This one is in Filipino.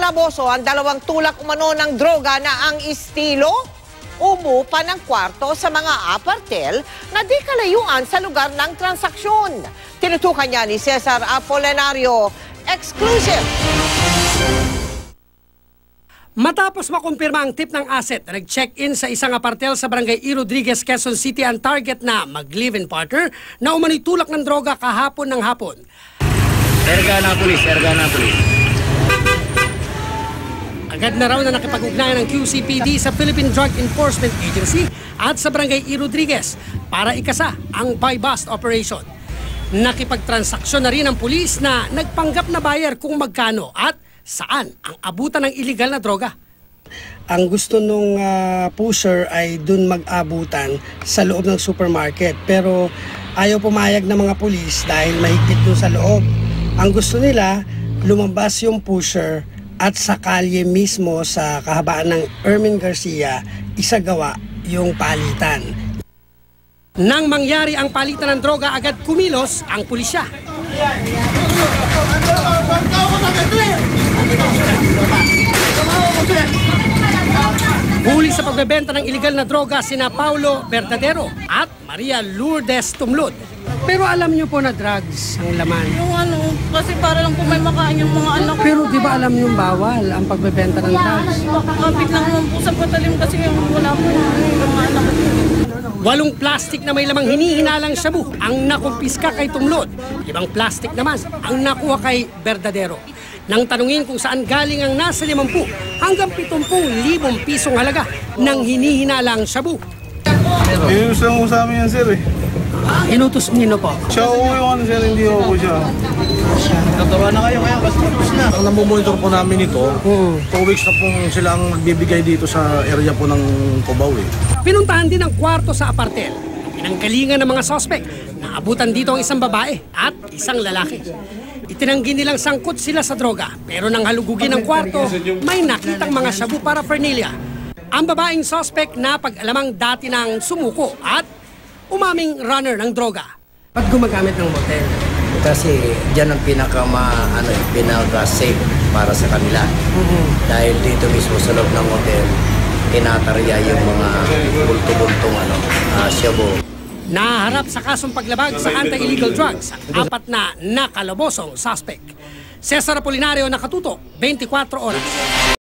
Nakalaboso ang dalawang tulak umano ng droga na ang estilo umupa ng kwarto sa mga apartel na di kalayuan sa lugar ng transaksyon. Tinutukan niya ni Cesar Apolinario. Exclusive! Matapos makumpirma ang tip ng asset, nag-check-in sa isang apartel sa Barangay E. Rodriguez, Quezon City ang target na mag-live-in partner na umano'y tulak ng droga kahapon ng hapon. Erga na pulis. Agad na raw na nakipag-ugnayan ng QCPD sa Philippine Drug Enforcement Agency at sa Barangay E. Rodriguez para ikasa ang buy-bust operation. Nakipagtransaksyon na rin ang pulis na nagpanggap na buyer kung magkano at saan ang abutan ng iligal na droga. Ang gusto nung pusher ay dun mag-abutan sa loob ng supermarket, pero ayaw pumayag ng mga pulis dahil mahigpit dun sa loob. Ang gusto nila, lumabas yung pusher at sa kalye mismo sa kahabaan ng Ermin Garcia, isagawa yung palitan. Nang mangyari ang palitan ng droga, agad kumilos ang pulisya. Huli sa pagbebenta ng iligal na droga sina Paulo Verdadero at Maria Lourdes Tumlod. Pero alam niyo po na drugs ang laman. Yung kasi para lang po may makain yung mga anak. Pero di ba alam niyo bawal ang pagbebenta ng drugs? Kapit lang naman po sa patalim kasi wala po yung mga anak. 8 plastic na may lamang hinihinalang shabu ang nakumpiska kay Tumlod. 5 plastic naman ang nakuha kay Verdadero. Nang tanungin kung saan galing ang nasa 50 hanggang 70,000 pisong halaga ng hinihinalang shabu. Inutos lang po sa amin yan, sir eh. Inutos nino po? Siya po yung sir, hindi po siya. Naturuan na kayo kaya kasi tapos na. Ang namomonitor po namin ito, 2 weeks na po sila ang nagbibigay dito sa area po ng Cubao eh. Pinuntahan din ang kwarto sa apartel. Pinanggalingan ng mga sospek. Naabutan dito ang isang babae at isang lalaki. Itinanggi nilang sangkot sila sa droga, pero nang halugugin ang kwarto, may nakitang mga shabu paraphernalia. Ang babaeng sospek na pag-alamang dati ng sumuko at umaming runner ng droga. Ba't gumagamit ng motel? Kasi diyan ang pinaka-safe para sa kanila. Dahil dito mismo sa loob ng hotel, tinatarya yung mga bulto-bultong shabu. Naharap sa kasong paglabag sa anti-illegal drugs ang 4 na nakalabosong suspect. Cesar Apolinario, nakatutok, 24 oras.